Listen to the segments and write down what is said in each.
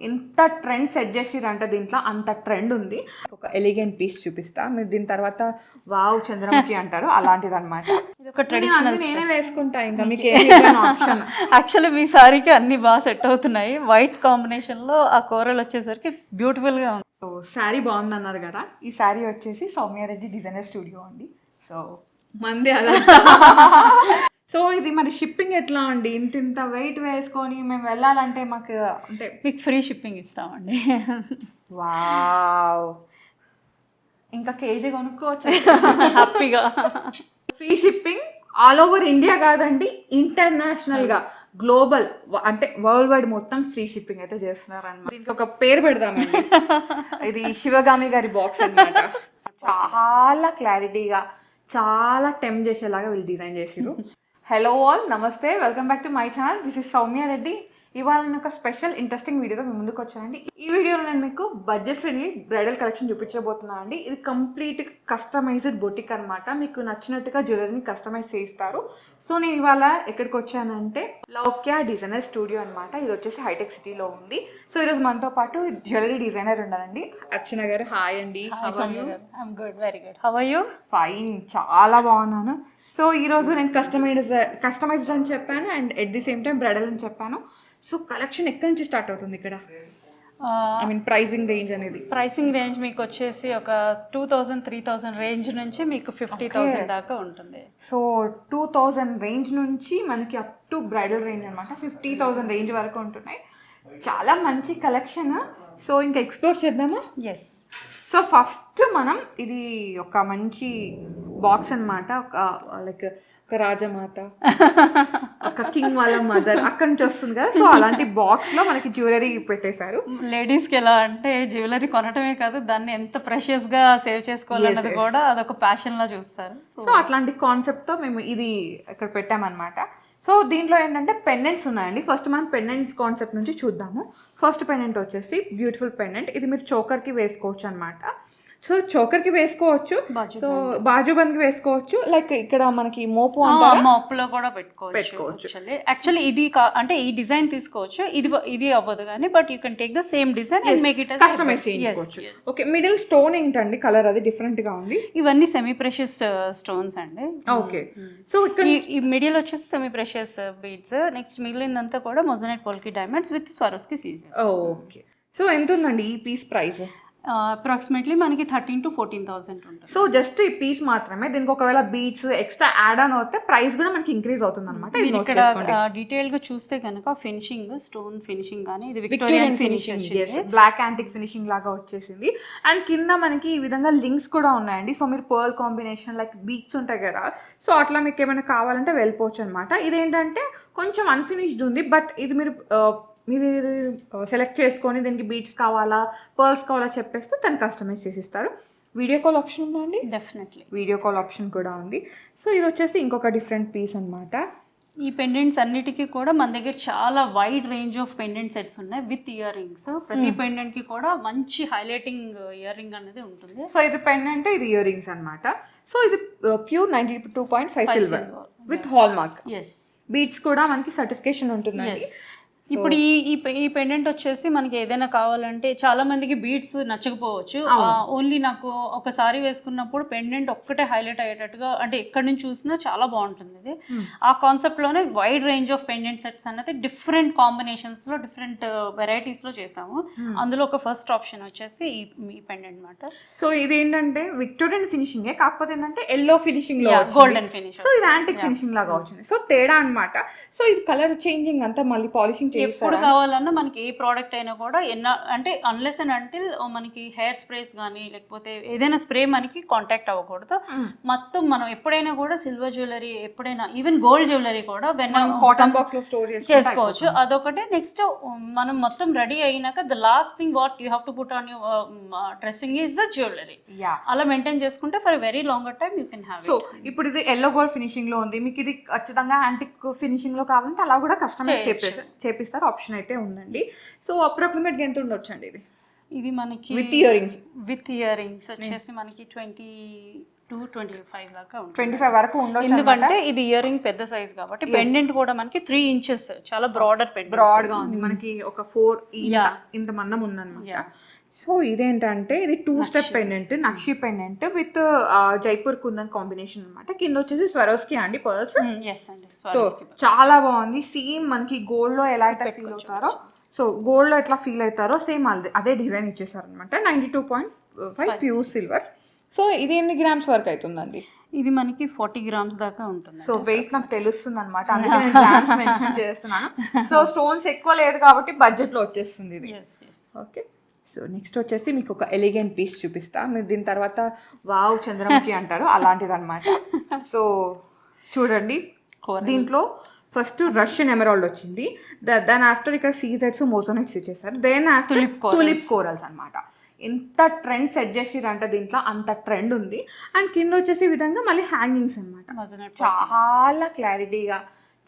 ఎంత trend set చేసిరంటే దీంట్లో అంత ట్రెండ్ ఉంది. ఒక ఎలిగెంట్ పీస్ చూపిస్తా, మీరు దీని తర్వాత వావ్ చంద్రముఖి అంటారు, అలాంటిది అనమాట. ఇది ఒక ట్రెడిషనల్ నేనే వేసుకుంటా, ఇంకా మీకు ఆప్షన్. యాక్చువల్లీ మీ సారీకి అన్ని బాగా సెట్ అవుతున్నాయి. వైట్ కాంబినేషన్ లో ఆ కూరలు వచ్చేసరికి బ్యూటిఫుల్ గా ఉంది. సో శారీ బాగుంది అన్నారు కదా, ఈ శారీ వచ్చేసి సౌమ్యారెడ్డి డిజైనర్ స్టూడియో అండి. సో మంది అలా. సో ఇది మరి షిప్పింగ్ ఎట్లా అండి? ఇంత వెయిట్ వేసుకొని మేము వెళ్ళాలంటే మాకు అంటే మీకు ఫ్రీ షిప్పింగ్ ఇస్తామండి. వావ్, ఇంకా కేజీ కొనుక్కోవచ్చు హ్యాపీగా. Free shipping all over India కాదండి, ఇంటర్నేషనల్గా గ్లోబల్ అంటే వరల్డ్ వైడ్ మొత్తం ఫ్రీ షిప్పింగ్ అయితే చేస్తున్నారు అన్నమాట. దీనికి ఒక పేరు పెడదామండి, ఇది శివగామి గారి బాక్స్ అన్నమాట. చాలా క్లారిటీగా, చాలా టెంప్ట్ చేసేలాగా వీళ్ళు డిజైన్ చేసిరు. హలో ఆల్, నమస్తే, welcome back to my channel. This is Soumya Reddy. ఇవాళ నేను ఒక స్పెషల్ ఇంట్రెస్టింగ్ వీడియోగా మీ ముందుకు వచ్చానండి. ఈ వీడియోలో నేను మీకు బడ్జెట్ ఫ్రెండ్లీ బ్రైడల్ కలెక్షన్ చూపించబోతున్నాను అండి. ఇది కంప్లీట్ కస్టమైజ్డ్ బొటిక్ అనమాట. మీకు నచ్చినట్టుగా జ్యువెలరీని కస్టమైజ్ చేయిస్తారు. సో నేను ఇవాళ ఎక్కడికి వచ్చానంటే లౌక్య డిజైనర్ స్టూడియో అనమాట. ఇది వచ్చేసి హైటెక్ సిటీలో ఉంది. సో ఈరోజు మనతో పాటు జ్యువెలరీ డిజైనర్ ఉన్నారండి, అర్చన గారు. హాయ్ అండి. Good, very good. How are you? Fine, చాలా బాగున్నాను. సో ఈరోజు నేను కస్టమైజ్డ్ అని చెప్పాను and at the same time bridal అని చెప్పాను. సో కలెక్షన్ ఎక్కడి నుంచి స్టార్ట్ అవుతుంది ఇక్కడ? ఐ మీన్ ప్రైసింగ్ రేంజ్ అనేది. ప్రైసింగ్ రేంజ్ మీకు వచ్చేసి ఒక 2000-3000 రేంజ్ నుంచి మీకు 50,000 దాకా ఉంటుంది. సో 2000 రేంజ్ నుంచి మనకి అప్ టు బ్రైడల్ రేంజ్ అనమాట 50,000 రేంజ్ వరకు ఉంటున్నాయి. చాలా మంచి కలెక్షన్. సో ఇంకా ఎక్స్ప్లోర్ చేద్దామా? ఎస్. సో ఫస్ట్ మనం ఇది ఒక మంచి బాక్స్ అనమాట. ఒక లైక్ ఒక రాజమాత, ఒక కింగ్ వాళ్ళ మదర్ అక్కడి నుంచి వస్తుంది కదా. సో అలాంటి బాక్స్ లో మనకి జ్యువెలరీ పెట్టేశారు. లేడీస్ కి ఎలా అంటే జ్యువెలరీ కొనటమే కాదు, దాన్ని ఎంత ప్రెషియస్ గా సేవ్ చేసుకోవాలన్నది కూడా అదొక ప్యాషన్ లా చూస్తారు. సో అట్లాంటి కాన్సెప్ట్ తో మేము ఇది ఇక్కడ పెట్టామన్నమాట. సో దీంట్లో ఏంటంటే పెండెంట్స్ ఉన్నాయండి. ఫస్ట్ మనం పెండెంట్స్ కాన్సెప్ట్ నుంచి చూద్దాము. ఫస్ట్ పెండెంట్ వచ్చేసి బ్యూటిఫుల్ పెండెంట్. ఇది మీరు చోకర్కి వేసుకోవచ్చు అనమాట. సో చోకర్కి వేసుకోవచ్చు, సో బాజుబంద్కి వేసుకోవచ్చు, లైక్ ఇక్కడ మనకి మోపు మోపులో కూడా పెట్టుకోవచ్చు. యాక్చువల్లీ ఇది అంటే ఈ డిజైన్ తీసుకోవచ్చు, ఇది అవ్వదు కానీ but you can take the same design and make it customize చేయించుకోవచ్చు. ఓకే, మిడిల్ స్టోన్ ఏంటండి కలర్ అది డిఫరెంట్ గా ఉంది? ఇవన్నీ సెమీ ప్రెషియస్ స్టోన్స్ అండి. ఓకే, సో ఇక్కడ ఈ మిడిల్ వచ్చేసి సెమీ ప్రెషియస్ బీడ్స్, నెక్స్ట్ మిగిలిందంతా కూడా moissanite polki diamonds with Swarovski సీజన్స్. ఓకే, సో ఎంత ఉందండి ఈ పీస్ ప్రైస్? అప్రాక్సిమేట్లీ మనకి 13,000 to 14,000 ఉంటుంది. సో జస్ట్ ఈ పీస్ మాత్రమే. దీనికి ఒకవేళ బీట్స్ ఎక్స్ట్రా యాడ్ ఆన్ అవుతే ప్రైస్ కూడా మనకి ఇంక్రీజ్ అవుతుంది అనమాట. ఇక్కడ డీటెయిల్ గా చూస్తే కనుక ఫినిషింగ్, స్టోన్ ఫినిషింగ్ కానీ ఇది Victorian finishing, black antique finishing లాగా వచ్చేసింది. అండ్ కింద మనకి ఈ విధంగా లింక్స్ కూడా ఉన్నాయండి. సో మీరు పర్ల్ కాంబినేషన్ లైక్ బీట్స్ ఉంటాయి కదా, సో అట్లా మీకు ఏమైనా కావాలంటే వెళ్ళిపోవచ్చు అనమాట. ఇదేంటంటే కొంచెం అన్ఫినిష్డ్ ఉంది, బట్ ఇది మీరు సెలెక్ట్ చేసుకొని దీనికి బీట్స్ కావాలా పర్ల్స్ కావాలా చెప్పేస్తే తను కస్టమైజ్ చేసిస్తారు. వీడియో కాల్ ఆప్షన్ ఉందా అండి? డెఫినెట్లీ వీడియో కాల్ ఆప్షన్ కూడా ఉంది. సో ఇది వచ్చేసి ఇంకొక డిఫరెంట్ పీస్ అనమాట. ఈ పెండెంట్స్ అన్నిటికీ కూడా మన దగ్గర చాలా wide range of pendant sets ఉన్నాయి విత్ ఇయర్ రింగ్స్. ప్రతి పెండెంట్ కి కూడా మంచి హైలైటింగ్ ఇయర్ రింగ్ అనేది ఉంటుంది. సో ఇది పెండెంట్, ఇది ఇయర్ రింగ్స్ అనమాట. సో ఇది pure 92.5 silver with hallmark. Beads కూడా మనకి సర్టిఫికేషన్ ఉంటుందండి. ఇప్పుడు ఈ పెండెంట్ వచ్చేసి మనకి ఏదైనా కావాలంటే చాలా మందికి బీడ్స్ నచ్చకపోవచ్చు. ఓన్లీ నాకు ఒకసారి వేసుకున్నప్పుడు పెండెంట్ ఒక్కటే హైలైట్ అయ్యేటట్టుగా, అంటే ఎక్కడి నుంచి చూసినా చాలా బాగుంటుంది ఇది. ఆ కాన్సెప్ట్ లోనే wide range of pendant sets అనేది డిఫరెంట్ కాంబినేషన్స్ లో డిఫరెంట్ వెరైటీస్ లో చేసాము. అందులో ఒక ఫస్ట్ ఆప్షన్ వచ్చేసి ఈ పెండెంట్ మాట. సో ఇది ఏంటంటే విక్టోరియన్ ఫినిషింగ్, కాకపోతే ఏంటంటే ఎల్లో ఫినిషింగ్ లో గోల్డెన్ ఫినిష్, సో ఇది యాంటిక్ ఫినిషింగ్ లాగా వచ్చింది. సో తేడా అనమాట. సో ఇది కలర్ చేంజింగ్ అంతా మళ్ళీ పాలిషింగ్ ఎప్పుడు కావాలన్నా మనకి ఏ ప్రోడక్ట్ అయినా కూడా అంటే అన్లెస్ అండ్ అంటిల్ మనకి హెయిర్ స్ప్రేస్ కానీ లేకపోతే ఏదైనా స్ప్రే మనకి కాంటాక్ట్ అవ్వకూడదు. మొత్తం మనం ఎప్పుడైనా కూడా సిల్వర్ జ్యువెలరీ, ఎప్పుడైనా ఈవెన్ గోల్డ్ జ్యువెలరీ కూడా కాటన్ బాక్స్ లో స్టోర్ చేసుకోవచ్చు. అదొకటే. నెక్స్ట్ మనం మొత్తం రెడీ అయినాక the last thing what you have to put on your dressing is the jewellery. అలా మెయింటైన్ చేసుకుంటే for very longer time you can have. So ఇప్పుడు ఇది ఎల్లో గోల్డ్ ఫినిషింగ్ లో ఉంది, మీకు ఇది ఖచ్చితంగా యాంటిక్ ఫినిషింగ్ లో కావాలంటే అలా కూడా కస్టమైజ్ చేపిస్తారు, ఆప్షన్ అయితే ఉందండి. సో అప్రాక్సిమేట్ గా ఎంత ఉండొచ్చండి ఇది? ఇది మనకి విత్ ఇయర్ రింగ్స్ వచ్చేసి మనకి 20 225 దాకా ఉంటుంది. 25 వరకు ఉండొచ్చు. ఎందుకంటే ఇది ఇయర్ రింగ్ పెద్ద సైజ్ కాబట్టి పెండెంట్ కూడా మనకి 3 ఇంచెస్ చాలా బ్రాడర్ పెండెంట్. బ్రాడ్ గా ఉంది మనకి, ఒక 4 ఇంత మందం ఉందన్నమాట. సో ఇదేంటంటే ఇది 2 step pendant, nakshi pendant with Jaipur kundan combination అన్నమాట. కింద వచ్చేసి స్వరోస్కి అండి పర్ల్స్. సో చాలా బాగుంది. సేమ్ మనకి గోల్డ్ లో ఎలా అయితే ఫీల్ అవుతారో, సో గోల్డ్ లో ఎట్లా ఫీల్ అవుతారో సేమ్ అదే డిజైన్ ఇచ్చేసారు అనమాట. 92.5 ప్యూర్ సిల్వర్. సో ఇది ఎన్ని గ్రామ్స్ వరకు అవుతుందండి? ఇది మనకి 40 గ్రామ్స్ దాకా ఉంటుంది. సో వెయిట్ నాకు తెలుస్తుంది అనమాట, అందుకే నేను గ్రామ్స్ మెన్షన్ చేస్తున్నాను. సో స్టోన్స్ ఎక్కువ లేదు కాబట్టి బడ్జెట్ లో వచ్చేస్తుంది ఇది. ఓకే, సో నెక్స్ట్ వచ్చేసి మీకు ఒక ఎలిగెంట్ పీస్ చూపిస్తా. మీరు దీని తర్వాత వావ్ చంద్రముఖి అంటారు, అలాంటిది అనమాట. సో చూడండి, దీంట్లో ఫస్ట్ రష్యన్ ఎమరాల్డ్ వచ్చింది, దాని ఆఫ్టర్ ఇక్కడ సీజెడ్స్ మోజోనైట్స్ ఇచ్చేసారు, దెన్ ఆఫ్టర్ టులిప్ కోరల్స్ అనమాట. ఎంత ట్రెండ్ సెట్ చేసిరంటే దీంట్లో అంత ట్రెండ్ ఉంది. అండ్ కింద వచ్చేసి ఈ విధంగా మళ్ళీ హ్యాంగింగ్స్ అనమాట. చాలా క్లారిటీగా,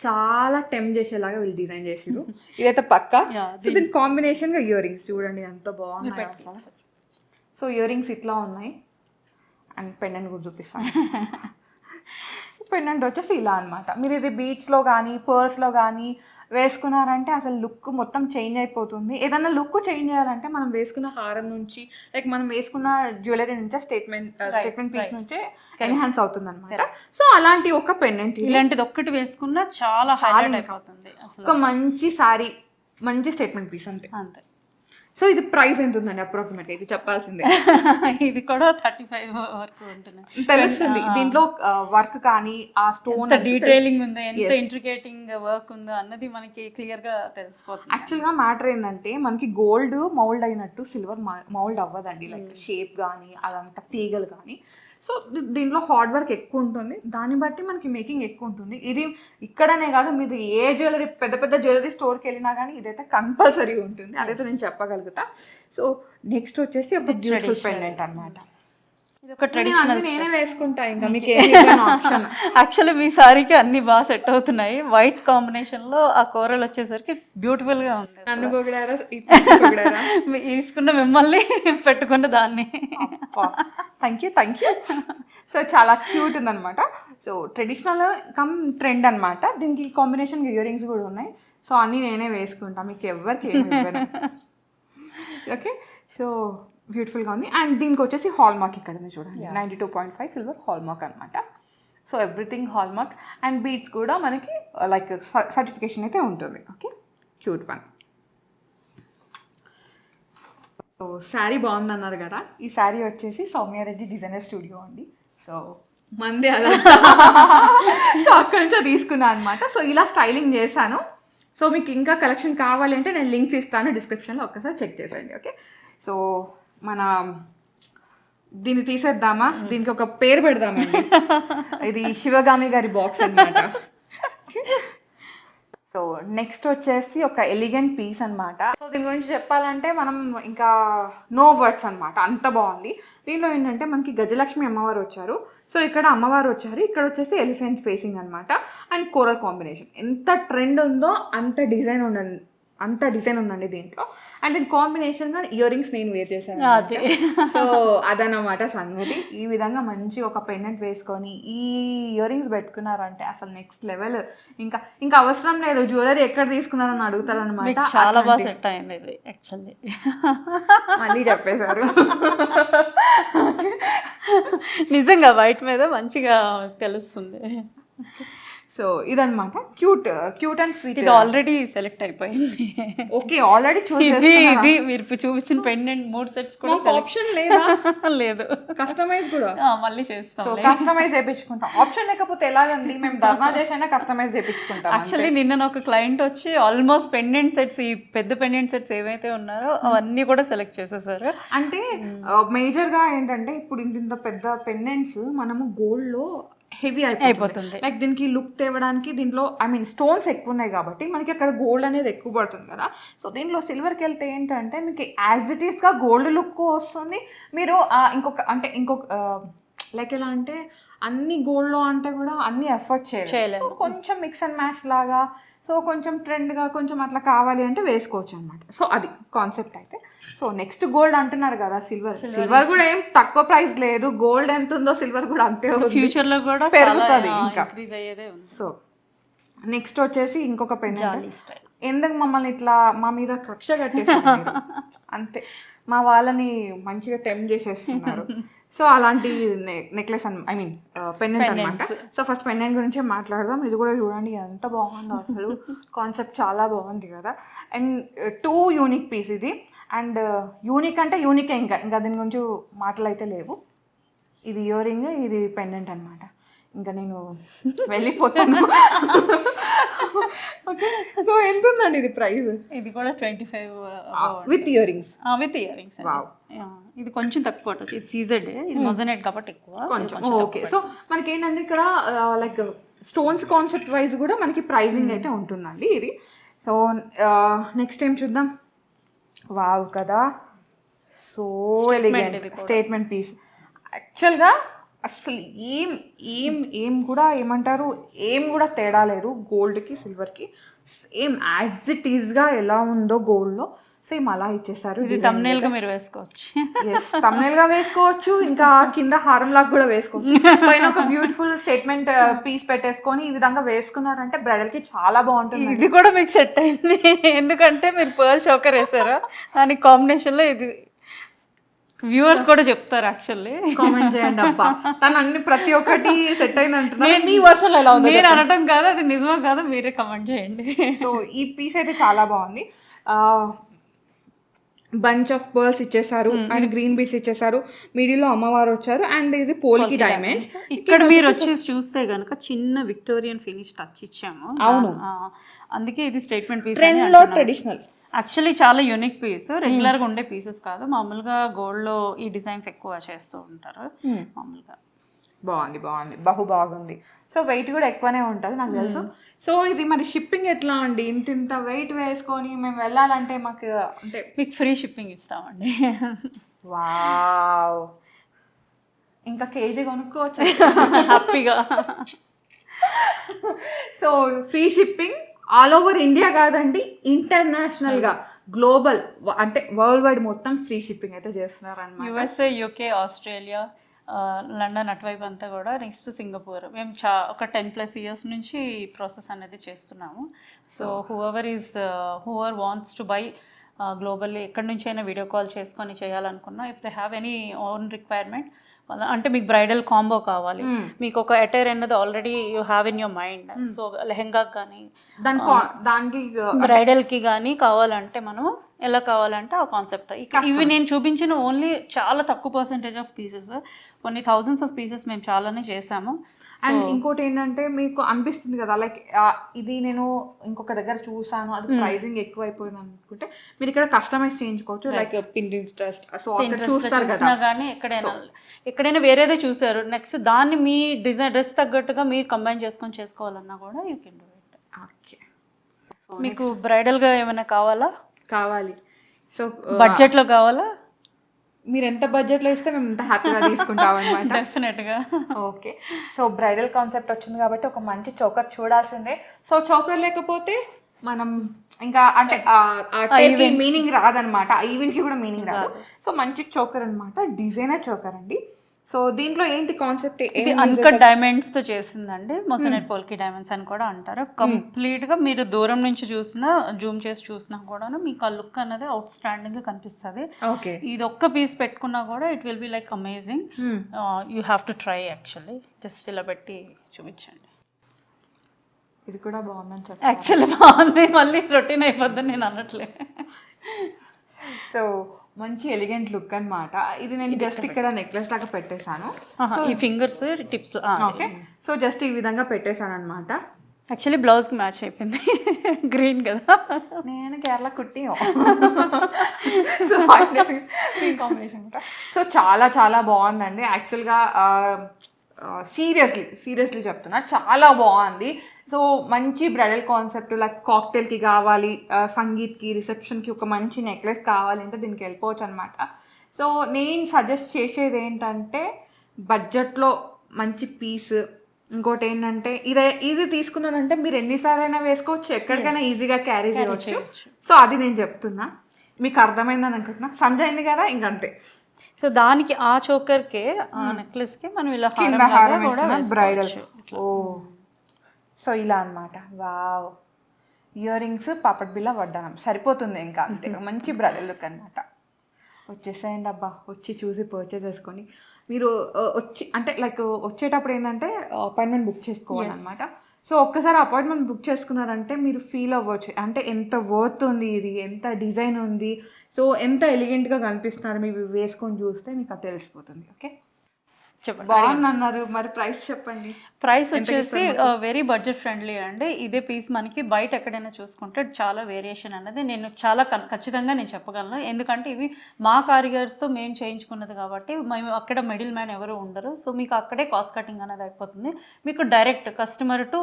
చాలా టెంప్ చేసేలాగా వీళ్ళు డిజైన్ చేసిరు. ఇదైతే పక్కా. సో దీని కాంబినేషన్ గా ఇయర్ రింగ్స్ చూడండి ఎంత బాగున్నాయి. సో ఇయర్ రింగ్స్ ఇట్లా ఉన్నాయి అండ్ పెండెంట్ కూడా చూపిస్తాను. సో పెండెంట్ వచ్చేసి ఇలా అనమాట. మీరు ఇది బీట్స్ లో కానీ పర్స్ లో కానీ వేసుకున్నారంటే అసలు లుక్ మొత్తం చేంజ్ అయిపోతుంది. ఏదైనా లుక్ చేంజ్ చేయాలంటే మనం వేసుకున్న హారం నుంచి, లైక్ మనం వేసుకున్న జ్యువెలరీ నుంచే స్టేట్మెంట్ పీస్ నుంచే ఎన్హాన్స్ అవుతుంది అనమాట. సో అలాంటి ఒక పెండెంట్, ఇలాంటిది ఒక్కటి వేసుకున్నా చాలా హైలైట్ అయిపోతుంది. ఒక మంచి సారీ, మంచి స్టేట్మెంట్ పీస్ అంతే. సో ఇది ప్రైస్ ఎంత ఉందండి అప్రాక్సిమేట్? ఇది చెప్పాల్సిందే. ఇది కూడా 35 వరకు ఉంటుంది తెలుస్తుంది. దీంట్లో వర్క్ కానీ ఆ స్టోన్ డీటెయిలింగ్ ఉందో, ఎంత ఇంట్రికేటింగ్ వర్క్ ఉందో అన్నది మనకి క్లియర్ గా తెలిసిపోతుంది. యాక్చువల్ గా మ్యాటర్ ఏంటంటే మనకి గోల్డ్ మౌల్డ్ అయినట్టు సిల్వర్ మౌల్డ్ అవ్వదండి, లైక్ షేప్ కానీ అదంతా తీగలు కానీ. సో దీంట్లో హార్డ్ వర్క్ ఎక్కువ ఉంటుంది, దాన్ని బట్టి మనకి మేకింగ్ ఎక్కువ ఉంటుంది. ఇది ఇక్కడనే కాదు, మీరు ఏ జ్యువెలరీ పెద్ద పెద్ద జ్యువెలరీ స్టోర్కి వెళ్ళినా కానీ ఇదైతే కంపల్సరీ ఉంటుంది, అదైతే నేను చెప్పగలుగుతా. సో నెక్స్ట్ వచ్చేసి ఒక బ్యూటిఫుల్ పెండెంట్ అనమాట. ఇది ఒక ట్రెడిషనల్, నేనే వేసుకుంటా, ఇంకా మీకు ఆప్షన్. యాక్చువల్లీ మీ సారీకి అన్ని బాగా సెట్ అవుతున్నాయి. వైట్ కాంబినేషన్ లో ఆ కూరలు వచ్చేసరికి బ్యూటిఫుల్ గా ఉంది. నన్ను పొగిడారా? తీసుకున్న మిమ్మల్ని పెట్టుకున్న దాన్ని. Thank you. సో చాలా క్యూట్ ఉందన్నమాట. సో ట్రెడిషనల్ కమ్ ట్రెండ్ అనమాట. దీనికి కాంబినేషన్ ఇయర్ రింగ్స్ కూడా ఉన్నాయి. సో అన్నీ నేనే వేసుకుంటా, మీకు ఎవరికి ఓకే. సో బ్యూటిఫుల్గా ఉంది. అండ్ దీనికి వచ్చేసి హాల్ మార్క్ ఇక్కడ చూడండి, 92.5 సిల్వర్ హాల్ మార్క్ అనమాట. So everything hall mark. And beads కూడా మనకి లైక్ సర్టిఫికేషన్ అయితే ఉంటుంది. Okay, cute one. So sari బాగుందన్నారు కదా, ఈ శారీ వచ్చేసి సౌమ్యారెడ్డి డిజైనర్ స్టూడియో అండి. సో మంది అలా సో అక్కడి నుంచో తీసుకున్నాను అనమాట. సో ఇలా స్టైలింగ్ చేశాను. సో మీకు ఇంకా కలెక్షన్ కావాలి అంటే నేను లింక్స్ ఇస్తాను డిస్క్రిప్షన్లో, ఒక్కసారి చెక్ చేసేయండి. ఓకే, సో మన దీన్ని తీసేద్దామా? దీనికి ఒక పేరు పెడదామండి. ఇది శివగామి గారి బాక్స్ అనమాట. సో నెక్స్ట్ వచ్చేసి ఒక ఎలిగెంట్ పీస్ అనమాట. సో దీని గురించి చెప్పాలంటే మనం ఇంకా నో వర్డ్స్ అనమాట, అంత బాగుంది. దీనిలో ఏంటంటే మనకి గజలక్ష్మి అమ్మవారు వచ్చారు. సో ఇక్కడ అమ్మవారు వచ్చారు, ఇక్కడ వచ్చేసి ఎలిఫెంట్ ఫేసింగ్ అనమాట. And coral combination. ఎంత ట్రెండ్ ఉందో అంత డిజైన్ ఉందండి దీంట్లో. అండ్ దీని కాంబినేషన్గా ఇయర్ రింగ్స్ నేను వేర్ చేశాను. సో అదనమాట సంగతి. ఈ విధంగా మంచి ఒక పెండెంట్ వేసుకొని ఈ ఇయర్ రింగ్స్ పెట్టుకున్నారంటే అసలు నెక్స్ట్ లెవెల్. ఇంకా అవసరం లేదు జ్యువెలరీ ఎక్కడ తీసుకున్నారని అడుగుతారనమాట. చాలా బాగా సెట్ అయింది ఇది యాక్చువల్లీ. మళ్ళీ చెప్పేశారు. నిజంగా వైట్ మీద మంచిగా తెలుస్తుంది. సో ఇదన్నమాట క్యూట్ అండ్ స్వీట్. ఇది ఆల్రెడీ సెలెక్ట్ అయిపోయింది. ఓకే, ఆల్రెడీ ఇది మీరు చూపించిన పెండెంట్ 3 సెట్స్ కూడా ఆప్షన్ లేదా? లేదు, కస్టమైజ్ కూడా మళ్ళీ చేస్తాం. So customise చేయించుకుంటాం. ఆప్షన్ లేకపోతే ఎలాగండి, మేము ధర్నా చేసైనా కస్టమైజ్ చేయించుకుంటాం. యాక్చువల్లీ నిన్న ఒక క్లయింట్ వచ్చి ఆల్మోస్ట్ పెండెంట్ సెట్స్, ఈ పెద్ద పెండెంట్ సెట్స్ ఏవైతే ఉన్నారో అవన్నీ కూడా సెలెక్ట్ చేసేసారు. అంటే మేజర్గా ఏంటంటే ఇప్పుడు ఇంత పెద్ద పెండెంట్స్ మనము గోల్డ్లో హెవీ అయిపోతుంది. లైక్ దీనికి లుక్ తేవడానికి దీంట్లో స్టోన్స్ ఎక్కువ ఉన్నాయి కాబట్టి మనకి అక్కడ గోల్డ్ అనేది ఎక్కువ పడుతుంది కదా. సో దీంట్లో సిల్వర్కి వెళ్తే ఏంటంటే మీకు యాజ్ ఇట్ ఈస్గా గోల్డ్ లుక్ వస్తుంది. మీరు ఇంకొక లైక్ ఎలా అంటే అన్ని గోల్డ్లో అంటే కూడా అన్ని ఎఫర్ట్ చేయలేదు. సో కొంచెం మిక్స్ అండ్ మ్యాచ్ లాగా, సో కొంచెం ట్రెండ్గా కొంచెం అట్లా కావాలి అంటే వేసుకోవచ్చు అనమాట. సో అది కాన్సెప్ట్ అయితే. సో నెక్స్ట్ గోల్డ్ అంటున్నారు కదా, సిల్వర్ కూడా ఏం తక్కువ ప్రైస్ లేదు, గోల్డ్ ఎంత ఉందో సిల్వర్ కూడా అంతే ఉంది, ఫ్యూచర్ లో కూడా పెరుగుతుంది ఇంకా. ఇంక్రీజ్ అయ్యేదే ఉంది. సో నెక్స్ట్ వచ్చేసి ఇంకొక పెండెంట్. జాలీ స్టైల్. ఎందుకు మమ్మల్ని ఇట్లా మా మీద కక్ష కట్టేసారు మీరు? అంతే, మా వాళ్ళని మంచిగా టెంప్ చేసేస్తున్నారు. సో అలాంటి నెక్లెస్ ఐ మీన్ పెండెంట్ అనమాట. సో ఫస్ట్ పెండెంట్ గురించి మాట్లాడదాం. ఇది కూడా చూడండి ఎంత బాగుందో అసలు, కాన్సెప్ట్ చాలా బాగుంది కదా. అండ్ 2 యూనిక్ పీస్ ఇది. అండ్ యూనిక్ అంటే యూనికే, ఇంకా దీని గురించి మాటలు అయితే లేవు. ఇది ఇయర్ రింగ్, ఇది పెండెంట్ అనమాట. ఇంకా నేను వెళ్ళిపోతాను. ఓకే, సో ఎంత ఉందండి ఇది ప్రైస్? ఇది కూడా 25 with ear rings. With ear rings. ఇది కొంచెం తక్కువ పట్టవచ్చు. ఇది సీజెడ్, ఇది మొజనైట్ కాబట్టి ఎక్కువ కొంచెం. ఓకే, సో మనకి ఏంటంటే ఇక్కడ లైక్ స్టోన్స్ కాన్సెప్ట్ వైజ్ కూడా మనకి ప్రైజింగ్ అయితే ఉంటుందండి ఇది. సో నెక్స్ట్ ఏం చూద్దాం. వావ్ కదా, సో ఎలిగెంట్ స్టేట్మెంట్ పీస్. యాక్చువల్గా అసలు ఏం కూడా ఏమంటారు, ఏం కూడా తేడా లేదు గోల్డ్కి సిల్వర్కి. సేమ్ యాజ్ ఇట్ ఈస్గా ఎలా ఉందో గోల్డ్లో సేమ్ అలా ఇచ్చేసారు. ఇది thumbnail గా మీరు వేసుకోవచ్చు. thumbnail గా వేసుకోవచ్చు, ఇంకా కింద హారం లాగా కూడా వేసుకోవచ్చు. పైన ఒక బ్యూటిఫుల్ స్టేట్మెంట్ పీస్ పెట్టేసుకొని ఈ విధంగా వేసుకున్నారంటే బ్రైడల్ కి చాలా బాగుంటుంది. ఇది కూడా మీకు సెట్ అయింది, ఎందుకంటే మీరు పర్ల్ చోకర్ వేసారా, దాని కాంబినేషన్ లో ఇది వ్యూవర్స్ కూడా చెప్తారు. యాక్చువల్లీ కామెంట్ చేయండి అబ్బా, తను అన్ని ప్రతి ఒక్కటి సెట్ అయిన అంటున్నారు. మీ వర్షన్ ఎలా ఉంది? నేను అనటం కాదు, అది నిజమో కాదు మీరే కమెంట్ చేయండి. సో ఈ పీస్ అయితే చాలా బాగుంది. బంచ్ ఆఫ్ పర్ల్స్ ఇచ్చేసారు అండ్ గ్రీన్ బీడ్స్ ఇచ్చేసారు, మిడిల్లో అమ్మవారు వచ్చారు అండ్ ఇది పోల్కి డైమండ్స్. ఇక్కడ మీరు వచ్చేసి చూస్తే గనుక చిన్న విక్టోరియన్ ఫినిష్ టచ్ ఇచ్చాము. అవును, అందుకే ఇది స్టేట్మెంట్ పీస్. ట్రెడిషనల్ యాక్చువల్లీ చాలా యూనిక్ పీస్, రెగ్యులర్ గా ఉండే పీసెస్ కాదు. మామూలుగా గోల్డ్ లో ఈ డిజైన్స్ ఎక్కువ చేస్తూ ఉంటారు మామూలుగా. బాగుంది బాగుంది. సో వెయిట్ కూడా ఎక్కువనే ఉంటుంది నాకు తెలుసు. సో ఇది మరి షిప్పింగ్ ఎట్లా అండి? ఇంత వెయిట్ వేసుకొని మేము వెళ్ళాలంటే మాకు అంటే మీకు ఫ్రీ షిప్పింగ్ ఇస్తామండి. వావ్, ఇంకా కేజీ కొనుక్కోవచ్చు హ్యాపీగా. So free shipping all over India కాదండి, ఇంటర్నేషనల్గా గ్లోబల్ అంటే వరల్డ్ వైడ్ మొత్తం ఫ్రీ షిప్పింగ్ అయితే చేస్తున్నారు అన్నమాట. యుఎస్ఏ, యూకే, ఆస్ట్రేలియా, లండన్ అటువైపు అంతా కూడా, నెక్స్ట్ సింగపూర్. మేము ఒక 10+ ఇయర్స్ నుంచి ఈ ప్రాసెస్ అనేది చేస్తున్నాము. So whoever wants to buy globally ఎక్కడి నుంచి అయినా వీడియో కాల్ చేసుకొని చేయాలనుకున్నా, if they have any own requirement, అంటే మీకు బ్రైడల్ కాంబో కావాలి, మీకు ఒక అటైర్ అన్నది already you have in your mind. So lehenga కానీ దానికి బ్రైడల్కి కానీ కావాలంటే మనం ఎలా కావాలంటే ఆ కాన్సెప్ట్. ఇవి నేను చూపించిన ఓన్లీ చాలా తక్కువ పర్సెంటేజ్ ఆఫ్ పీసెస్, కొన్ని థౌజండ్స్ ఆఫ్ పీసెస్ మేము చాలానే చేసాము. అండ్ ఇంకోటి ఏంటంటే మీకు అనిపిస్తుంది కదా లైక్ ఇది నేను ఇంకొక దగ్గర చూసాను, అది ప్రైజింగ్ ఎక్కువ అయిపోయింది అనుకుంటే మీరు ఇక్కడ కస్టమైజ్ చేయించుకోవచ్చు. లైక్ Pinterest, సో అక్కడ చూస్తారు కదా, కానీ ఎక్కడైనా వేరేదే చూసారు, నెక్స్ట్ దాన్ని మీ డిజైన్ డ్రెస్ తగ్గట్టుగా మీరు కంబైన్ చేసుకొని చేసుకోవాలన్నా కూడా you can do it. Okay, మీకు బ్రైడల్గా ఏమైనా కావాలి, సో బడ్జెట్లో కావాలా, మీరు ఎంత బడ్జెట్లో ఇస్తే మేము ఎంత హ్యాపీగా తీసుకుంటాం అనమాట. డెఫినెట్గా. ఓకే, సో బ్రైడల్ కాన్సెప్ట్ వచ్చింది కాబట్టి ఒక మంచి చోకర్ చూడాల్సిందే. సో చోకర్ లేకపోతే మనం ఇంకా అంటే మీనింగ్ రాదనమాట, ఈవెంట్కి కూడా మీనింగ్ రాదు. సో మంచి చోకర్ అనమాట, డిజైనర్ చోకర్ అండి. సో దీంట్లో ఏంటి కాన్సెప్ట్? ఇది అన్కట్ డైమండ్స్ తో చేసిందండి, మొసనైట్ పోల్కి డైమండ్స్ అని కూడా అంటారు. కంప్లీట్ గా మీరు దూరం నుంచి చూసినా, జూమ్ చేసి చూసినా కూడా మీకు ఆ లుక్ అనేది అవుట్ స్టాండింగ్ గా కనిపిస్తుంది. ఓకే, ఇది ఒక్క పీస్ పెట్టుకున్నా కూడా it will be like amazing. You have to try. Actually just ఇలా పెట్టి చూపించండి. ఇది కూడా బాగుందని చెప్పి యాక్చువల్లీ బాగుంది, మళ్ళీ రొటీన్ అయిపోద్దని నేను అనట్లే. సో మంచి ఎలిగెంట్ లుక్ అన్నమాట. ఇది నేను జస్ట్ ఇక్కడ నెక్లెస్ లాగా పెట్టేశాను, ఈ fingers tips. Okay, so just ఈ విధంగా పెట్టేశాను అనమాట. యాక్చువల్లీ బ్లౌజ్కి మ్యాచ్ అయిపోయింది, గ్రీన్ కదా, నేను కేరళ కుట్టి. So combination. సో చాలా చాలా బాగుందండి యాక్చువల్గా, సీరియస్లీ చెప్తున్నా, చాలా బాగుంది. సో మంచి బ్రైడల్ కాన్సెప్ట్, లైక్ కాక్టైల్కి కావాలి, సంగీత్కి, రిసెప్షన్కి ఒక మంచి నెక్లెస్ కావాలంటే దీనికి వెళ్ళిపోవచ్చు అనమాట. సో నేను సజెస్ట్ చేసేది ఏంటంటే బడ్జెట్లో మంచి పీస్. ఇంకోటి ఏంటంటే ఇది తీసుకున్నానంటే మీరు ఎన్నిసార్లు అయినా వేసుకోవచ్చు, ఎక్కడికైనా ఈజీగా క్యారీ చేయవచ్చు. సో అది నేను చెప్తున్నా. మీకు అర్థమైందని అనుకుంటున్నా, సంజయ్ అయింది కదా ఇంకంతే. సో దానికి ఆ చోకర్కే ఆ నెక్లెస్కి మనం ఇలా కింద హారం హారం లాగా కూడా వేసిన బ్రైడల్. వేసుకోవచ్చు. ఓ సో ఇలా అన్నమాట. వావ్, ఇయర్ రింగ్స్, పాపడ్ బిల్ల, వడ్డానం సరిపోతుంది ఇంకా అంతే. మంచి బ్రైడల్ లుక్ అనమాట. వచ్చేసేయండి అబ్బా, వచ్చి చూసి పర్చేస్ చేసుకొని మీరు వచ్చి అంటే లైక్ వచ్చేటప్పుడు ఏంటంటే అపాయింట్మెంట్ బుక్ చేసుకోవాలన్నమాట. సో ఒక్కసారి అపాయింట్మెంట్ బుక్ చేసుకున్నారంటే మీరు ఫీల్ అవ్వచ్చు అంటే ఎంత వర్త్ ఉంది ఇది, ఎంత డిజైన్ ఉంది, సో ఎంత ఎలిగెంట్గా కనిపిస్తున్నారు మీరు వేసుకొని చూస్తే మీకు అది తెలిసిపోతుంది. ఓకే, చెప్పండి. బాగుంది అన్నారు, మరి ప్రైస్ చెప్పండి. ప్రైస్ వచ్చేసి వెరీ బడ్జెట్ ఫ్రెండ్లీ అండి. ఇదే పీస్ మనకి బయట ఎక్కడైనా చూసుకుంటే చాలా వేరియేషన్ అనేది నేను చాలా ఖచ్చితంగా నేను చెప్పగలను. ఎందుకంటే ఇవి మా కారిగర్స్తో మేము చేయించుకున్నది కాబట్టి మేము అక్కడ మిడిల్ మ్యాన్ ఎవరు ఉండరు. సో మీకు అక్కడే కాస్ట్ కటింగ్ అనేది అయిపోతుంది, మీకు డైరెక్ట్ కస్టమర్ టు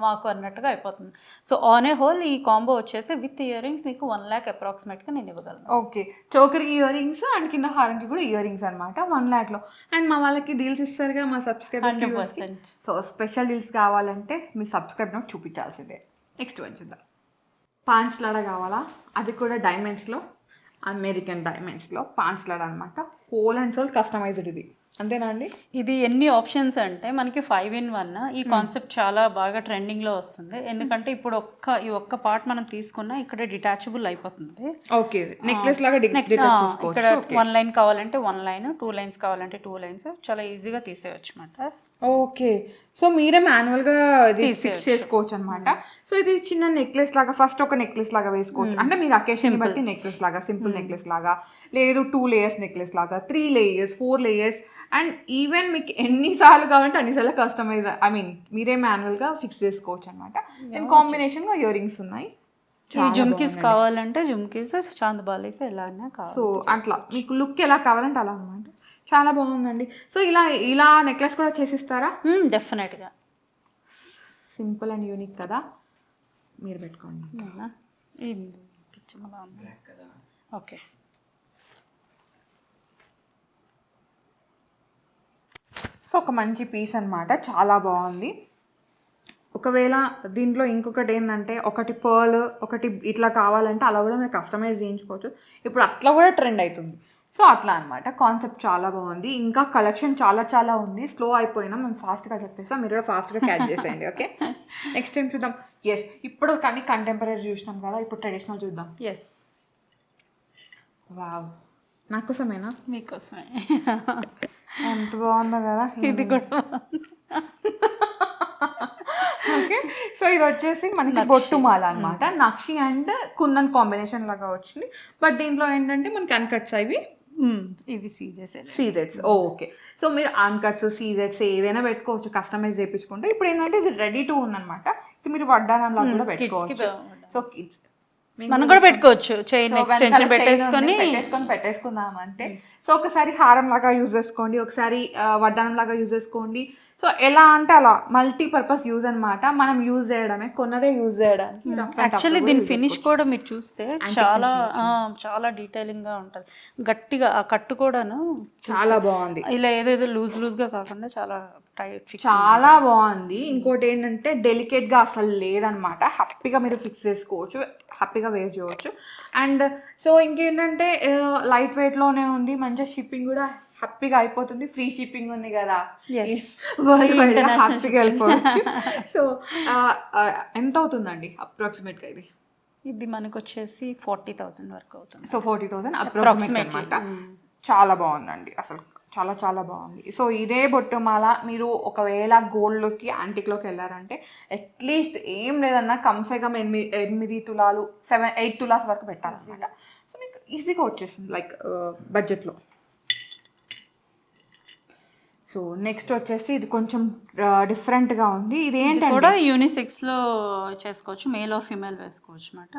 మాకు అన్నట్టుగా అయిపోతుంది. సో ఆన్ ఏ హోల్ ఈ కాంబో వచ్చేసి విత్ ఇయర్ రింగ్స్ మీకు 1 lakh అప్రాక్సిమేట్గా నేను ఇవ్వగలను. ఓకే, చోకర్కి ఇయర్ రింగ్స్ అండ్ కింద హారంకి కూడా ఇయర్ రింగ్స్ అనమాట 1 lakhలో. అండ్ మా వాళ్ళకి డీల్స్ ఇస్తారుగా మా సబ్స్క్రైబర్స్. 100%. సో స్పెషల్ డీల్స్ కావాలంటే మీ సబ్స్క్రైబ్ నోట్ చూపించాల్సిందే. నెక్స్ట్ వన్ చూద్దాం. పాంచ్లాడ కావాలా, అది కూడా డైమండ్స్లో, అమెరికన్ డైమండ్స్లో పాంచ్లాడ అనమాట. హోల్ అండ్ సోల్ కస్టమైజ్డ్ ఇది, అంతేనా అండి? ఇది ఎన్ని ఆప్షన్స్ అంటే మనకి 5-in-1. ఈ కాన్సెప్ట్ చాలా బాగా ట్రెండింగ్లో వస్తుంది. ఎందుకంటే ఇప్పుడు ఈ ఒక్క పార్ట్ మనం తీసుకున్నా ఇక్కడ డిటాచబుల్ అయిపోతుంది. ఓకే, నెక్లెస్ లాగా ఇక్కడ 1 లైన్ కావాలంటే 1 లైన్, 2 లైన్స్ కావాలంటే 2 లైన్స్ చాలా ఈజీగా తీసేయచ్చు అనమాట. ఓకే, సో మీరే మాన్యువల్గా ఇది ఫిక్స్ చేసుకోవచ్చు అనమాట. సో ఇది చిన్న నెక్లెస్ లాగా, ఫస్ట్ ఒక నెక్లెస్ లాగా వేసుకోవచ్చు అంటే మీరు అకేషన్ బట్టి నెక్లెస్ లాగా, సింపుల్ నెక్లెస్ లాగా, లేదు 2 layers నెక్లెస్ లాగా, 3 layers, 4 layers, అండ్ ఈవెన్ మీకు ఎన్నిసార్లు కావాలంటే అన్నిసార్లు కస్టమైజ్ మీరే మాన్యువల్గా ఫిక్స్ చేసుకోవచ్చు అనమాట. అండ్ కాంబినేషన్గా ఇయర్ రింగ్స్ ఉన్నాయి. ఈ జుమ్కీస్ కావాలంటే జుమ్కీస్, చాందబాలీస్ ఎలా అన్నా కావాలి. సో అట్లా మీకు లుక్ ఎలా కావాలంటే అలా అనమాట. చాలా బాగుందండి. సో ఇలా నెక్లెస్ కూడా చేసిస్తారా? డెఫినెట్గా. సింపుల్ అండ్ యూనిక్ కదా, మీరు పెట్టుకోండి. ఓకే, సో ఒక మంచి పీస్ అనమాట, చాలా బాగుంది. ఒకవేళ దీంట్లో ఇంకొకటి ఏంటంటే ఒకటి పర్ల్, ఒకటి ఇట్లా కావాలంటే అలా కూడా మీరు కస్టమైజ్ చేయించుకోవచ్చు. ఇప్పుడు అట్లా కూడా ట్రెండ్ అవుతుంది. సో అట్లా అనమాట, కాన్సెప్ట్ చాలా బాగుంది. ఇంకా కలెక్షన్ చాలా ఉంది. స్లో అయిపోయినా మేము ఫాస్ట్గా చెప్పేస్తాం, మీరు కూడా ఫాస్ట్గా క్యాచ్ చేసేయండి. ఓకే, నెక్స్ట్ టైం చూద్దాం. ఎస్, ఇప్పుడు కానీ కంటెంపరీ చూసినాం కదా, ఇప్పుడు ట్రెడిషనల్ చూద్దాం. ఎస్, వావ్, నా కోసమేనా? మీకోసమే. ఎంత బాగుందో కదా ఇది కూడా. ఓకే, సో ఇది వచ్చేసి మనకి బొట్టు మాల అనమాట. నక్షి అండ్ కుందన్ కాంబినేషన్ లాగా వచ్చింది. బట్ దీంట్లో ఏంటంటే మనకి అన్కట్స్ అవి, ఇవి సీజెట్స్. ఓకే, సో మీరు అన్కట్స్, సీజెట్స్ ఏదైనా పెట్టుకోవచ్చు కస్టమైజ్ చేయించుకుంటే. ఇప్పుడు ఏంటంటే ఇది రెడీ టు ఉందన్నమాట. ఇది మీరు వడ్డానం లాగా కూడా పెట్టుకోవచ్చు. సో కిడ్స్ మనం కూడా పెట్టుకోవచ్చు, చైన్ ఎక్స్టెన్షన్ పెట్టేసుకుందాం అంతే. సో ఒకసారి హారం లాగా యూజ్ చేసుకోండి, ఒకసారి వడ్డానం లాగా యూజ్ చేసుకోండి. సో ఎలా అంటే అలా మల్టీపర్పస్ యూజ్ అనమాట. మనం యూజ్ చేయడమే, కొన్నదే యూజ్ చేయడానికి. యాక్చువల్లీ దీని ఫినిష్ కూడా మీరు చూస్తే చాలా డీటెయిలింగ్ గా ఉంటుంది. గట్టిగా ఆ కట్టు కూడాను చాలా బాగుంది. ఇలా ఏదేదో లూజ్గా కాకుండా చాలా టైట్, చాలా బాగుంది. ఇంకోటి ఏంటంటే డెలికేట్ గా అసలు లేదనమాట. హ్యాపీగా మీరు ఫిక్స్ చేసుకోవచ్చు, హ్యాపీగా వేర్ చేయవచ్చు. అండ్ సో ఇంకేంటంటే లైట్ వెయిట్ లోనే ఉంది, మంచిగా షిప్పింగ్ కూడా హ్యాపీగా అయిపోతుంది. ఫ్రీ షిప్పింగ్ ఉంది కదా, హ్యాపీగా వెళ్ళిపోవచ్చు. సో ఎంత అవుతుందండి అప్రాక్సిమేట్గా? ఇది మనకు వచ్చేసి 40,000 వరకు అవుతుంది. సో 40,000 అప్రాక్సిమేట్ అనమాట. చాలా బాగుందండి, అసలు చాలా బాగుంది. సో ఇదే బొట్టుమాల మీరు ఒకవేళ గోల్డ్లోకి యాంటిక్లోకి వెళ్ళారంటే అట్లీస్ట్ ఏం లేదన్నా కమ్సే కమ్ 8 తులాలు 8 తులాస్ వరకు పెట్టాలన్నమాట. సో మీకు ఈజీగా వచ్చేస్తుంది లైక్ బడ్జెట్లో. సో నెక్స్ట్ వచ్చేసి ఇది కొంచెం డిఫరెంట్గా ఉంది. ఇది ఏంటంటే కూడా యూనిసెక్స్లో చేసుకోవచ్చు, మేల్ ఆర్ ఫీమేల్ వేసుకోవచ్చు అనమాట.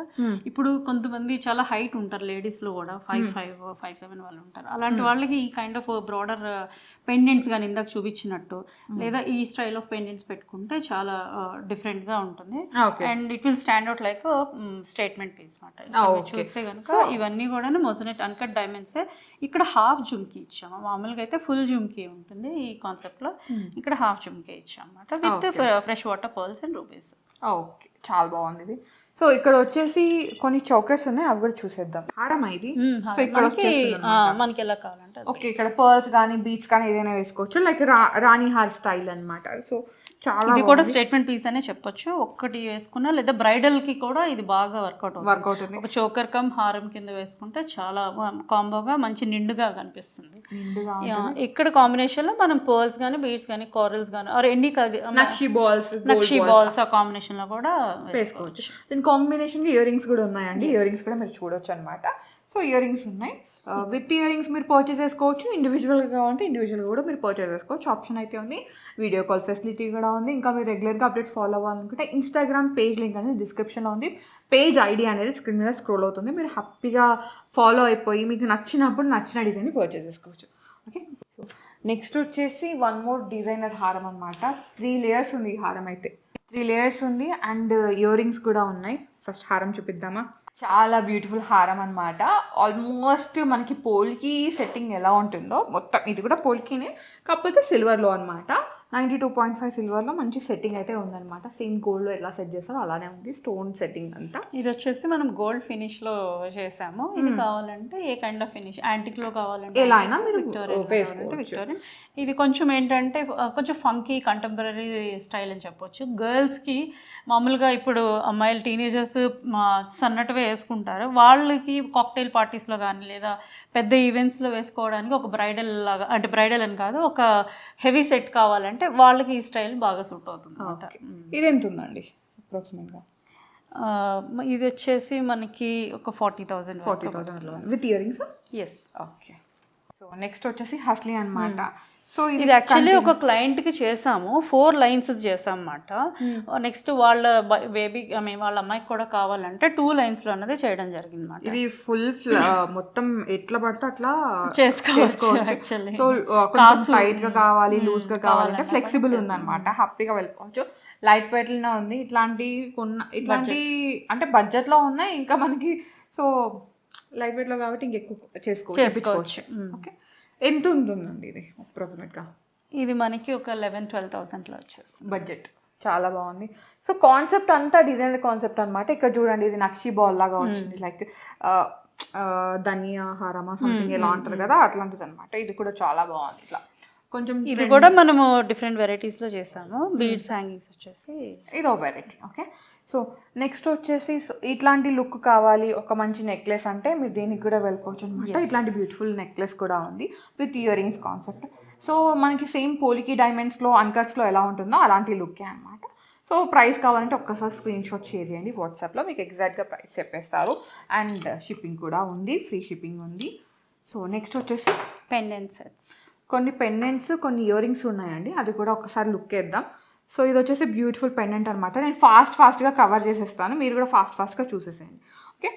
ఇప్పుడు కొంతమంది చాలా హైట్ ఉంటారు లేడీస్లో కూడా, 5'5", 5'7" వాళ్ళు ఉంటారు. అలాంటి వాళ్ళకి ఈ కైండ్ ఆఫ్ బ్రాడర్ పెండెంట్స్ కానీ ఇందాక చూపించినట్టు లేదా ఈ స్టైల్ ఆఫ్ పెండెంట్స్ పెట్టుకుంటే చాలా డిఫరెంట్గా ఉంటుంది. And it will stand out like statement piece అనమాట. చూస్తే కనుక ఇవన్నీ కూడా మొజనెట్ అన్కట్ డైమండ్సే. ఇక్కడ హాఫ్ జుమ్కీ ఇచ్చాము, మామూలుగా అయితే ఫుల్ జుమ్కీ ఉంటుంది ఈ కాన్సెప్ట్ లో. ఇక్కడ హాఫ్ జుమ్కే ఇచ్చాం అన్నమాట with fresh water pearls and rubies. Okay, చాలా బాగుంది ఇది. సో ఇక్కడ వచ్చేసి కొన్ని చౌకర్స్ ఉన్నాయి, అవి కూడా చూసేద్దాం. హారమా ఇది? సో ఇక్కడ వచ్చేసి మనకి ఎలా కావాలంటే ఓకే, ఇక్కడ పర్ల్స్ కానీ బీట్స్ కానీ ఏదైనా వేసుకోవచ్చు, లైక్ రాణి హార్ స్టైల్ అన్నమాట. సో చాలా ఇది కూడా స్టేట్మెంట్ పీస్ అనే చెప్పొచ్చు. ఒక్కటి వేసుకున్నా లేదా బ్రైడల్ కి కూడా ఇది బాగా వర్కౌట్ అవుతుంది. ఒక చోకర్ కమ్ హారం కింద వేసుకుంటే చాలా కాంబోగా మంచి నిండుగా కనిపిస్తుంది. ఇక్కడ కాంబినేషన్ లో మనం పర్ల్స్ కానీ బీడ్స్ కానీ కోరల్స్ కానీ ఆర్ ఎన్ని నక్షి బాల్స్ ఆ కాంబినేషన్ లో కూడా వేసుకోవచ్చు. దీని కాంబినేషన్ ఇయర్ రింగ్స్ కూడా ఉన్నాయండి. ఇయర్ రింగ్స్ కూడా మీరు చూడొచ్చు అనమాట. సో ఇయర్ రింగ్స్ ఉన్నాయి, విత్ ఇయర్ రింగ్స్ మీరు పర్చేస్ చేసుకోవచ్చు. ఇండివిజువల్గా కావాలంటే ఇండివిజువల్గా కూడా మీరు పర్చేస్ చేసుకోవచ్చు, ఆప్షన్ అయితే ఉంది. వీడియో కాల్ ఫెసిలిటీ కూడా ఉంది. ఇంకా మీరు రెగ్యులర్గా అప్డేట్స్ ఫాలో అవ్వాలనుకుంటే ఇన్స్టాగ్రామ్ పేజ్ లింక్ అనేది డిస్క్రిప్షన్లో ఉంది. పేజ్ ఐడి అనేది స్క్రీన్ మీద స్క్రోల్ అవుతుంది. మీరు హ్యాపీగా ఫాలో అయిపోయి మీకు నచ్చినప్పుడు నచ్చిన డిజైన్ని పర్చేస్ చేసుకోవచ్చు. ఓకే, సో నెక్స్ట్ వచ్చేసి వన్ మోర్ డిజైనర్ హారం అనమాట. 3 లేయర్స్ ఉంది ఈ హారం అయితే. 3 లేయర్స్ ఉంది అండ్ ఇయర్ రింగ్స్ కూడా ఉన్నాయి. ఫస్ట్ హారం చూపిద్దామా? చాలా బ్యూటిఫుల్ హారం అనమాట. ఆల్మోస్ట్ మనకి పోల్కి సెట్టింగ్ ఎలా ఉంటుందో మొత్తం ఇది కూడా పోల్కినే, కాకపోతే సిల్వర్లో అనమాట. 92.5 సిల్వర్లో మంచి సెట్టింగ్ అయితే ఉందన్నమాట. సేమ్ గోల్డ్లో ఎలా సెట్ చేస్తారో అలానే ఉంది స్టోన్ సెట్టింగ్ అంతా. ఇది వచ్చేసి మనం గోల్డ్ ఫినిష్లో చేసాము. ఇది కావాలంటే ఏ కైండ్ ఆఫ్ ఫినిష్, యాంటిక్లో కావాలంటే ఎలా అయినా మీరు విక్టోరియన్. ఇది కొంచెం ఏంటంటే కొంచెం ఫంకీ కంటెంపరీ స్టైల్ అని చెప్పొచ్చు. గర్ల్స్కి మామూలుగా ఇప్పుడు అమ్మాయిలు టీనేజర్స్ సన్నటివే వేసుకుంటారు. వాళ్ళకి కాక్టైల్ పార్టీస్లో కానీ లేదా పెద్ద ఈవెంట్స్లో వేసుకోవడానికి ఒక బ్రైడల్ లాగా, అంటే బ్రైడల్ అని కాదు, ఒక హెవీ సెట్ కావాలంటే వాళ్ళకి ఈ స్టైల్ బాగా సూట్ అవుతుంది అనమాట. ఇది ఎంత ఉందండి అప్రాక్సిమేట్గా? ఇది వచ్చేసి మనకి ఒక 40,000 with earrings. Yes. Okay, so next వచ్చేసి హస్లీ అనమాట. సో ఇది యాక్చువల్లీ ఒక క్లయింట్ కి చేసాము, 4 లైన్స్ చేసాం అన్నమాట. నెక్స్ట్ వాళ్ళ బేబీ వాళ్ళ అమ్మాయికి కూడా కావాలంటే 2 లైన్స్ లో అన్నది చేయడం జరిగింది అన్నమాట. ఇది ఫుల్ మొత్తం ఎట్లా పడితే అట్లా చేసుకోవచ్చు. యాక్చువల్లీ సో కొంచెం టైట్ గా కావాలి, లూజ్ గా కావాలంటే ఫ్లెక్సిబుల్ ఉందన్నమాట. హ్యాపీగా వెళ్ళిపోవచ్చు. లైట్ వెయిట్ లోనే ఉంది. ఇట్లాంటి అంటే బడ్జెట్ లో ఉన్నాయి. ఇంకా మనకి సో లైట్ వెయిట్ లో కాబట్టి ఇంకెక్కువ చేసుకోవచ్చు. ఓకే, ఎంత ఉంటుందండి ఇది అప్రాక్సిమేట్గా? ఇది మనకి ఒక 11-12,000లో వచ్చేస్తుంది బడ్జెట్. చాలా బాగుంది. సో కాన్సెప్ట్ అంతా డిజైనర్ కాన్సెప్ట్ అనమాట. ఇక్కడ చూడండి, ఇది నక్షి బాల్ లాగా వచ్చింది, లైక్ ధనియా హారమా సంథింగ్ ఎలా అంటారు కదా, అట్లాంటిది అనమాట. ఇది కూడా చాలా బాగుంది. ఇట్లా కొంచెం ఇది కూడా మనము డిఫరెంట్ వెరైటీస్లో చేసాము. బీడ్స్ హ్యాంగింగ్స్ వచ్చేసి ఇదో వెరైటీ. ఓకే, సో నెక్స్ట్ వచ్చేసి ఇట్లాంటి లుక్ కావాలి, ఒక మంచి నెక్లెస్ అంటే మీరు దీనికి కూడా వెళ్ళిపోవచ్చు అనమాట. ఇట్లాంటి బ్యూటిఫుల్ నెక్లెస్ కూడా ఉంది with ear rings concept. So మనకి సేమ్ పోలికి డైమండ్స్లో అన్కట్స్లో ఎలా ఉంటుందో అలాంటి లుక్కే అనమాట. సో ప్రైస్ కావాలంటే ఒక్కసారి స్క్రీన్ షాట్ షేర్ చేయండి వాట్సాప్లో, మీకు ఎగ్జాక్ట్గా ప్రైస్ చెప్పేస్తారు. అండ్ షిప్పింగ్ కూడా ఉంది, ఫ్రీ షిప్పింగ్ ఉంది. సో నెక్స్ట్ వచ్చేసి పెండెంట్ సెట్స్, కొన్ని పెండెంట్స్, కొన్ని ఇయర్ రింగ్స్ ఉన్నాయండి. అది కూడా ఒకసారి లుక్ వేద్దాం. సో ఇది వచ్చేసి బ్యూటిఫుల్ పెండెంట్ అనమాట. నేను ఫాస్ట్గా కవర్ చేసేస్తాను, మీరు కూడా ఫాస్ట్గా చూసేసేయండి. ఓకే,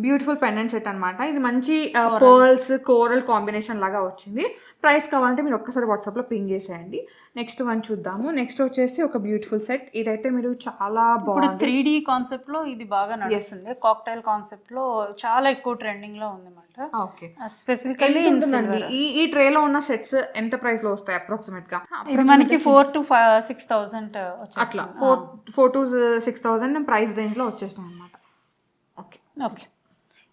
బ్యూటిఫుల్ పెండెంట్ సెట్ అనమాట. ఇది మంచి పర్ల్స్ కోరల్ కాంబినేషన్ లాగా వచ్చింది. ప్రైస్ కావాలంటే మీరు ఒక్కసారి వాట్సాప్లో పింగ్ చేసేయండి. నెక్స్ట్ వన్ చూద్దాము. నెక్స్ట్ వచ్చేసి ఒక బ్యూటిఫుల్ సెట్. ఇదైతే మీరు చాలా బాగుంది. 3D కాన్సెప్ట్లో ఇది బాగా నడుస్తుంది. కాక్టైల్ కాన్సెప్ట్లో చాలా ఎక్కువ ట్రెండింగ్లో ఉంది అన్నమాట. ఓకే, స్పెసిఫికల్లీ ఉంటుందండి. ఈ ట్రేలో ఉన్న సెట్స్ ఎంత ప్రైస్ లో వస్తాయి అప్రాక్సిమేట్ గా? ఇది మనకి 4,000-6,000 అట్లా 4,000-6,000 ప్రైస్ రేంజ్ లో వచ్చేస్తాయి అన్నమాట. ఓకే ఓకే,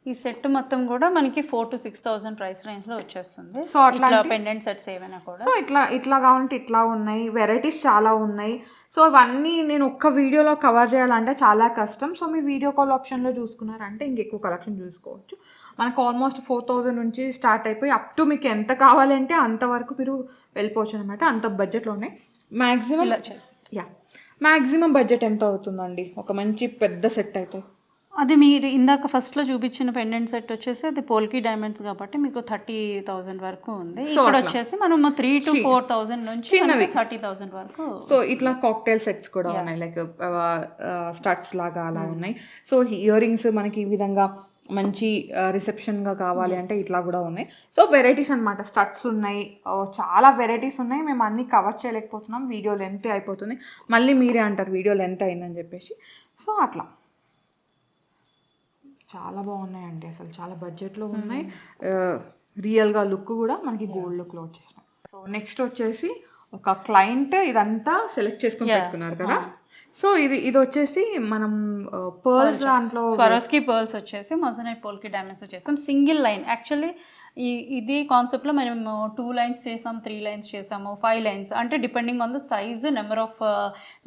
ఈ సెట్ మొత్తం కూడా మనకి 4,000-6,000 ప్రైస్ రేంజ్ లో వచ్చేస్తుంది. సో అట్లా పెండెంట్ సెట్స్ ఏమైనా కూడా సో ఇట్లా కావాలంటే ఇట్లా ఉన్నాయి, వెరైటీస్ చాలా ఉన్నాయి. సో అవన్నీ నేను ఒక్క వీడియోలో కవర్ చేయాలంటే చాలా కష్టం. సో మీరు వీడియో కాల్ ఆప్షన్లో చూసుకున్నారంటే ఇంకెక్కువ కలెక్షన్ చూసుకోవచ్చు. మనకు ఆల్మోస్ట్ 4,000 నుంచి స్టార్ట్ అయిపోయి అప్ టు మీకు ఎంత కావాలంటే అంతవరకు మీరు వెళ్ళిపోవచ్చు అనమాట. అంత బడ్జెట్లోనే మ్యాక్సిమం బడ్జెట్ ఎంత అవుతుందండి ఒక మంచి పెద్ద సెట్ అయితే? అది మీరు ఇందాక ఫస్ట్లో చూపించిన పెండెంట్ సెట్ వచ్చేసి అది పోల్కి డైమండ్స్ కాబట్టి మీకు 30,000 వరకు ఉంది. ఇక్కడ వచ్చేసి మనం 3,000-4,000 నుంచి 30,000 వరకు. సో ఇట్లా కాక్టైల్ సెట్స్ కూడా ఉన్నాయి, లైక్ స్టడ్స్ లాగా అలా ఉన్నాయి. సో ఇయర్ రింగ్స్ మనకి ఈ విధంగా మంచి రిసెప్షన్గా కావాలి అంటే ఇట్లా కూడా ఉన్నాయి. సో వెరైటీస్ అనమాట. స్టడ్స్ ఉన్నాయి, చాలా వెరైటీస్ ఉన్నాయి. మేము అన్నీ కవర్ చేయలేకపోతున్నాం, వీడియో లెంత్ అయిపోతుంది. మళ్ళీ మీరే అంటారు వీడియో లెంత్ అయిందని చెప్పేసి. సో అట్లా చాలా బాగున్నాయండి, అసలు చాలా బడ్జెట్లో ఉన్నాయి. రియల్గా లుక్ కూడా మనకి గోల్డ్ లుక్లో వచ్చేసినాయి. సో నెక్స్ట్ వచ్చేసి ఒక క్లయింట్ ఇదంతా సెలెక్ట్ చేసుకుని పెట్టుకున్నారు కదా. సో ఇది వచ్చేసి మనం పర్ల్స్ దాంట్లో స్వరోస్కి పర్ల్స్ వచ్చేసి మొజనైట్ పోల్కి డైమండ్స్ చేసాం. సింగిల్ లైన్ యాక్చువల్లీ ఇది కాన్సెప్ట్లో మేము 2 లైన్స్ చేసాం, 3 లైన్స్ చేసాము, 5 లైన్స్, అంటే depending on the size, number of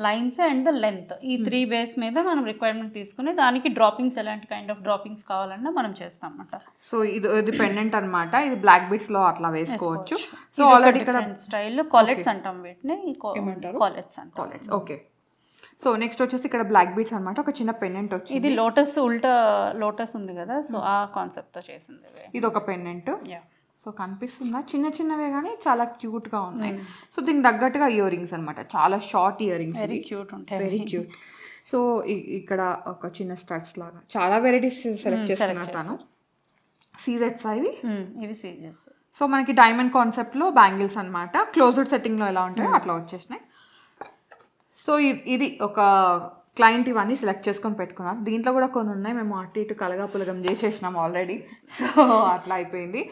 lines and the length, ఈ 3 బేస్ మీద మనం రిక్వైర్మెంట్ తీసుకుని దానికి డ్రాపింగ్స్ ఎలాంటి కైండ్ ఆఫ్ డ్రాపింగ్స్ కావాలన్నా మనం చేస్తాం అన్నమాట. సో ఇది పెండెంట్ అన్నమాట. ఇది బ్లాక్ బీడ్స్ లో అట్లా వేసుకోవచ్చు. సో ఆల్రెడీ ఇక్కడ స్టైల్ కాలెట్స్ అంటాం వీటిని, కాలెట్స్ అంటాం. కాలెట్స్ ఓకే. సో నెక్స్ట్ వచ్చేసి ఇక్కడ బ్లాక్ బీడ్స్ అనమాట. ఒక చిన్న పెండెంట్ వచ్చింది. ఇది లోటస్, ఉల్టా లోటస్ ఉంది కదా, సో ఆ కాన్సెప్ట్ తో చేసింది. ఇది ఒక పెండెంట్. సో కనిపిస్తుందా, చిన్న చిన్నవే కానీ చాలా క్యూట్ గా ఉన్నాయి. సో దీనికి తగ్గట్టుగా ఇయర్ రింగ్స్ అనమాట, చాలా short ear rings, very cute ఉంటాయి, వెరీ క్యూట్. సో ఇక్కడ ఒక చిన్న స్టడ్స్ లాగా చాలా వెరైటీస్ సెలెక్ట్ చేసుకున్నాను. సీజెట్స్ ఇవి సీజెస్. సో మనకి డైమండ్ కాన్సెప్ట్ లో బ్యాంగిల్స్ అనమాట. క్లోజ్డ్ సెట్టింగ్ లో ఎలా ఉంటాయో అట్లా వచ్చేసినాయి. సో ఇది ఒక క్లయింట్ ఇవన్నీ సెలెక్ట్ చేసుకొని పెట్టుకున్నాం. దీంట్లో కూడా కొన్ని ఉన్నాయి, మేము అటు ఇటు కలగాపులగం చేసేసినాం ఆల్రెడీ. సో అట్లా అయిపోయింది.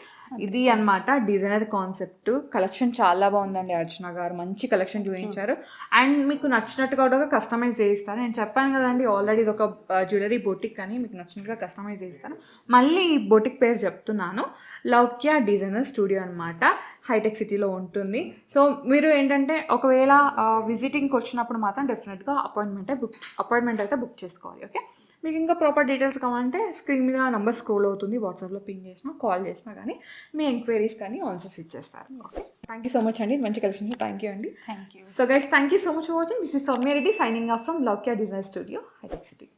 ఇది అన్నమాట డిజైనర్ కాన్సెప్ట్. కలెక్షన్ చాలా బాగుందండి, అర్చన గారు మంచి కలెక్షన్ చూపించారు. అండ్ మీకు నచ్చినట్టుగా కూడా కస్టమైజ్ చేయిస్తారు. నేను చెప్పాను కదండి ఆల్రెడీ ఇది ఒక జ్యువెలరీ బొటిక్ అని, మీకు నచ్చినట్టుగా కస్టమైజ్ చేయిస్తాను. మళ్ళీ ఈ బొటిక్ పేరు చెప్తున్నాను, లౌక్య డిజైనర్ స్టూడియో అనమాట, హైటెక్ సిటీలో ఉంటుంది. సో మీరు ఏంటంటే ఒకవేళ విజిటింగ్కి వచ్చినప్పుడు మాత్రం డెఫినెట్గా అపాయింట్మెంట్ అయితే బుక్ చేసుకోవాలి. ఓకే, మీకు ఇంకా ప్రాపర్ డీటెయిల్స్ కావాలంటే స్క్రీన్ మీద నెంబర్ స్క్రోల్ అవుతుంది, వాట్సాప్లో పింగ్ చేసినా కాల్ చేసినా కానీ మీ ఎంక్వైరీస్ కానీ ఆన్సర్స్ ఇచ్చేస్తారు. Okay, thank you so much అండి, మంచి కలెక్షన్. థ్యాంక్ యూ అండి. Thank you. So guys, thank you so much for watching. This is Soumya Reddy signing off from Loukya designer studio, Hitech city.